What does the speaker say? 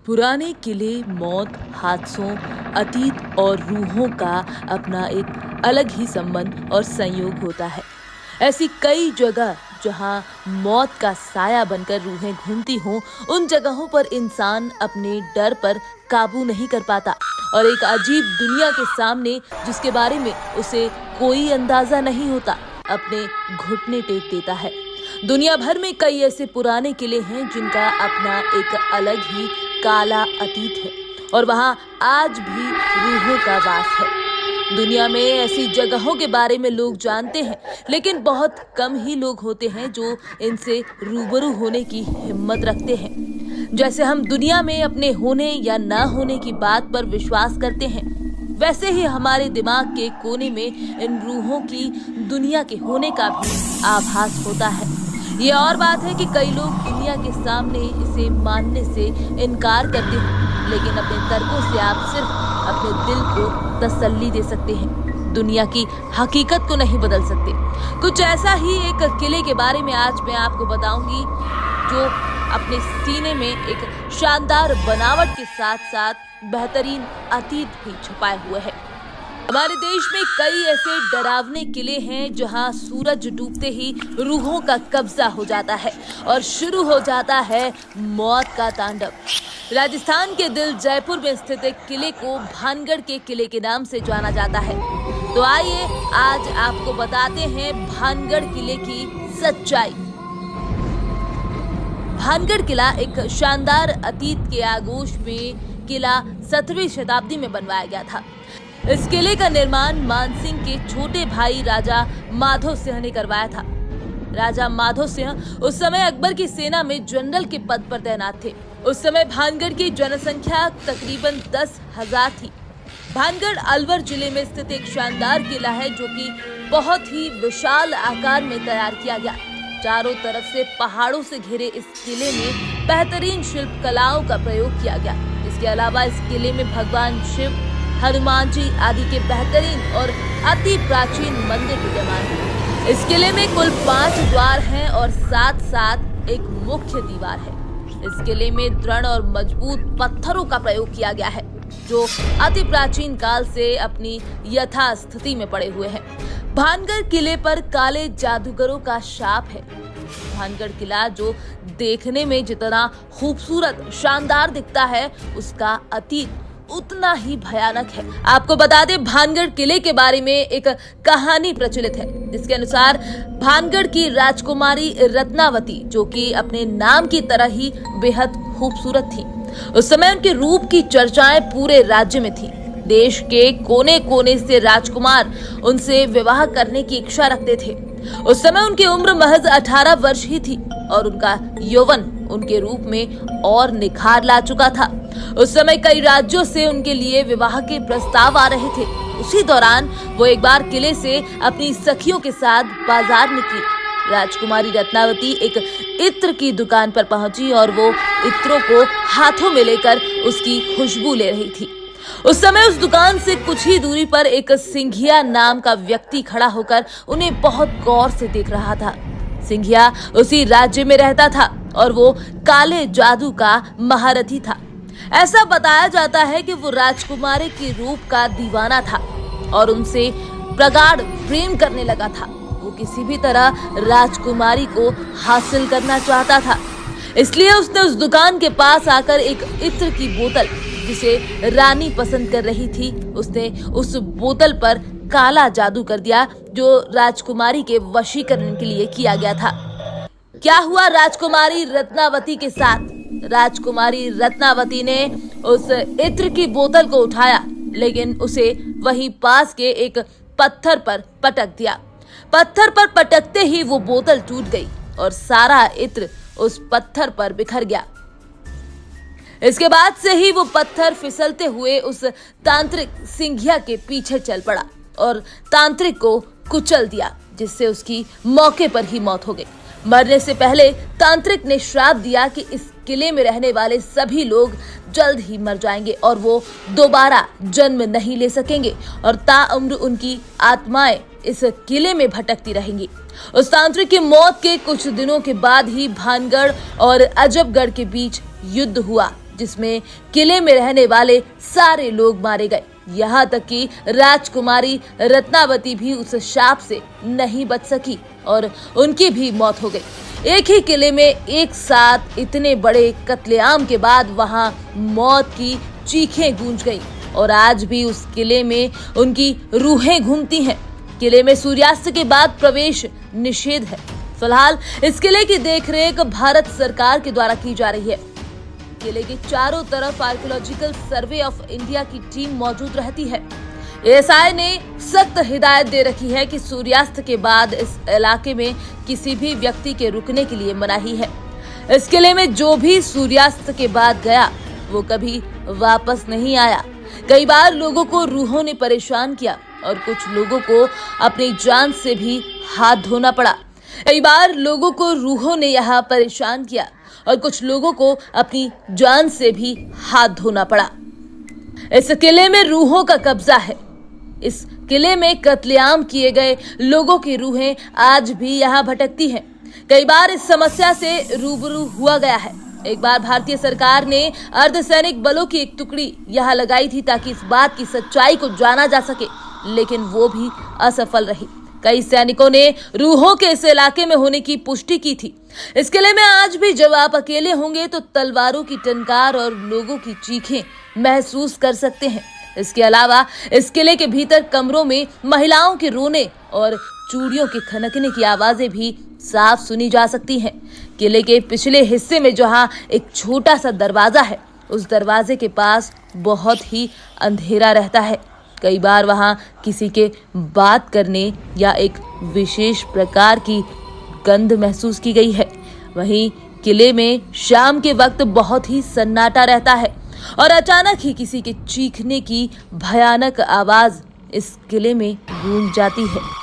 पुराने किले मौत, हादसों, अतीत और रूहों का अपना एक अलग ही संबंध और संयोग होता है। ऐसी कई जगह जहां मौत का साया बनकर रूहें घूमती हों, उन जगहों पर इंसान अपने डर पर काबू नहीं कर पाता और एक अजीब दुनिया के सामने, जिसके बारे में उसे कोई अंदाजा नहीं होता, अपने घुटने टेक देता है। दुनिया भर में कई ऐसे पुराने किले हैं जिनका अपना एक अलग ही काला अतीत है और वहां आज भी रूहों का वास है। दुनिया में ऐसी जगहों के बारे में लोग जानते हैं, लेकिन बहुत कम ही लोग होते हैं जो इनसे रूबरू होने की हिम्मत रखते हैं। जैसे हम दुनिया में अपने होने या ना होने की बात पर विश्वास करते हैं, वैसे ही हमारे दिमाग के कोने में इन रूहों की दुनिया के होने का भी आभास होता है। ये और बात है कि कई लोग दुनिया के सामने इसे मानने से इनकार करते हैं, लेकिन अपने तर्कों से आप सिर्फ अपने दिल को तसल्ली दे सकते हैं, दुनिया की हकीकत को नहीं बदल सकते। कुछ ऐसा ही एक किले के बारे में आज मैं आपको बताऊंगी, जो अपने सीने में एक शानदार बनावट के साथ साथ बेहतरीन अतीत भी छुपाए हुए है। हमारे देश में कई ऐसे डरावने किले हैं जहां सूरज डूबते ही रूहों का कब्जा हो जाता है और शुरू हो जाता है मौत का तांडव। राजस्थान के दिल जयपुर में स्थित एक किले को भानगढ़ के किले के नाम से जाना जाता है। तो आइए आज आपको बताते हैं भानगढ़ किले की सच्चाई। भानगढ़ किला एक शानदार अतीत के आगोश में किला 17वीं शताब्दी में बनवाया गया था। इस किले का निर्माण मानसिंह के छोटे भाई राजा माधव सिंह ने करवाया था। राजा माधव सिंह उस समय अकबर की सेना में जनरल के पद पर तैनात थे। उस समय भानगढ़ की जनसंख्या तकरीबन 10,000 थी। भानगढ़ अलवर जिले में स्थित एक शानदार किला है, जो कि बहुत ही विशाल आकार में तैयार किया गया। चारों तरफ से पहाड़ों से घिरे इस किले में बेहतरीन शिल्प कलाओं का प्रयोग किया गया। इसके अलावा इस किले में भगवान शिव, हनुमान जी आदि के बेहतरीन और अति प्राचीन मंदिर विद्यमान है। इस किले में कुल 5 द्वार हैं और साथ साथ एक मुख्य दीवार है। इस किले में दृढ़ और मजबूत पत्थरों का प्रयोग किया गया है, जो अति प्राचीन काल से अपनी यथास्थिति में पड़े हुए हैं। भानगढ़ किले पर काले जादूगरों का शाप है। भानगढ़ किला जो देखने में जितना खूबसूरत, शानदार दिखता है, उसका अतीत उतना ही भयानक है। आपको बता दें, भानगढ़ किले के बारे में एक कहानी प्रचलित है, जिसके अनुसार भानगढ़ की राजकुमारी रत्नावती, जो कि अपने नाम की तरह ही बेहद खूबसूरत थी, उस समय उनके रूप की चर्चाएं पूरे राज्य में थी। देश के कोने कोने से राजकुमार उनसे विवाह करने की इच्छा रखते थे। उस समय उनकी उम्र महज 18 वर्ष ही थी और उनका यौवन उनके रूप में और निखार ला चुका था। उस समय कई राज्यों से उनके लिए विवाह के प्रस्ताव आ रहे थे। उसी दौरान वो एक बार किले से अपनी सखियों के साथ बाजार निकली। राजकुमारी रत्नावती एक इत्र की दुकान पर पहुंची और वो इत्रों को हाथों में लेकर उसकी खुशबू ले रही थी। उस समय उस दुकान से कुछ ही दूरी पर एक सिंघिया नाम का व्यक्ति खड़ा होकर उन्हें बहुत गौर से देख रहा था। सिंघिया उसी राज्य में रहता था और वो काले जादू का महारथी था। ऐसा बताया जाता है कि वो राजकुमारी के रूप का दीवाना था और उनसे प्रगाढ़ प्रेम करने लगा था। वो किसी भी तरह राजकुमारी को हासिल करना चाहता था, इसलिए उसने उस दुकान के पास आकर एक इत्र की बोतल, जिसे रानी पसंद कर रही थी, उसने उस बोतल पर काला जादू कर दिया, जो राजकुमारी के वशीकरण के लिए किया गया था। क्या हुआ राजकुमारी रत्नावती के साथ? राजकुमारी रत्नावती ने उस इत्र की बोतल को उठाया, लेकिन उसे वहीं पास के एक पत्थर पर पटक दिया। पत्थर पर पटकते ही वो बोतल टूट गई और सारा इत्र उस पत्थर पर बिखर गया। इसके बाद से ही वो पत्थर फिसलते हुए उस तांत्रिक सिंघिया के पीछे चल पड़ा और तांत्रिक को कुचल दिया, जिससे उसकी मौके पर ही मौत हो गई। मरने से पहले तांत्रिक ने श्राप दिया कि इस किले में रहने वाले सभी लोग जल्द ही मर जाएंगे और वो दोबारा जन्म नहीं ले सकेंगे और ताउम्र उनकी आत्माएं इस किले में भटकती रहेंगी। उस तांत्रिक की मौत के कुछ दिनों के बाद ही भानगढ़ और अजबगढ़ के बीच युद्ध हुआ, जिसमें किले में रहने वाले सारे लोग मारे गए। यहाँ तक कि राजकुमारी रत्नावती भी उस शाप से नहीं बच सकी और उनकी भी मौत हो गई। एक ही किले में एक साथ इतने बड़े कत्लेआम के बाद वहां मौत की चीखें गूंज गई और आज भी उस किले में उनकी रूहें घूमती हैं। किले में सूर्यास्त के बाद प्रवेश निषेध है। फिलहाल इस किले की देखरेख भारत सरकार के द्वारा की जा रही है। किले के चारों तरफ आर्कियोलॉजिकल सर्वे ऑफ इंडिया की टीम मौजूद रहती है। एएसआई ने सख्त हिदायत दे रखी है कि सूर्यास्त के बाद इस इलाके में किसी भी व्यक्ति के रुकने के लिए मनाही है। इस किले में जो भी सूर्यास्त के बाद गया वो कभी वापस नहीं आया। कई बार लोगों को रूहों ने परेशान किया और कुछ लोगों को अपनी जान से भी हाथ धोना पड़ा। कई बार लोगों को रूहों ने यहाँ परेशान किया और कुछ लोगों को अपनी जान से भी हाथ धोना पड़ा। इस किले में रूहों का कब्जा है। इस किले में कत्लेआम किए गए लोगों की रूहें आज भी यहाँ भटकती हैं। कई बार इस समस्या से रूबरू हुआ गया है। एक बार भारतीय सरकार ने अर्धसैनिक बलों की एक टुकड़ी यहाँ लगाई थी ताकि इस बात की सच्चाई को जाना जा सके, लेकिन वो भी असफल रही। कई सैनिकों ने रूहों के इस इलाके में होने की पुष्टि की थी। इस किले में आज भी जब आप अकेले होंगे तो तलवारों की टंकार और लोगों की चीखें महसूस कर सकते हैं। इसके अलावा इस किले के भीतर कमरों में महिलाओं के रोने और चूड़ियों के खनकने की आवाजें भी साफ सुनी जा सकती हैं। किले के पिछले हिस्से में जहां एक छोटा सा दरवाजा है, उस दरवाजे के पास बहुत ही अंधेरा रहता है। कई बार वहां किसी के बात करने या एक विशेष प्रकार की गंध महसूस की गई है। वहीं किले में शाम के वक्त बहुत ही सन्नाटा रहता है और अचानक ही किसी के चीखने की भयानक आवाज इस किले में गूंज जाती है।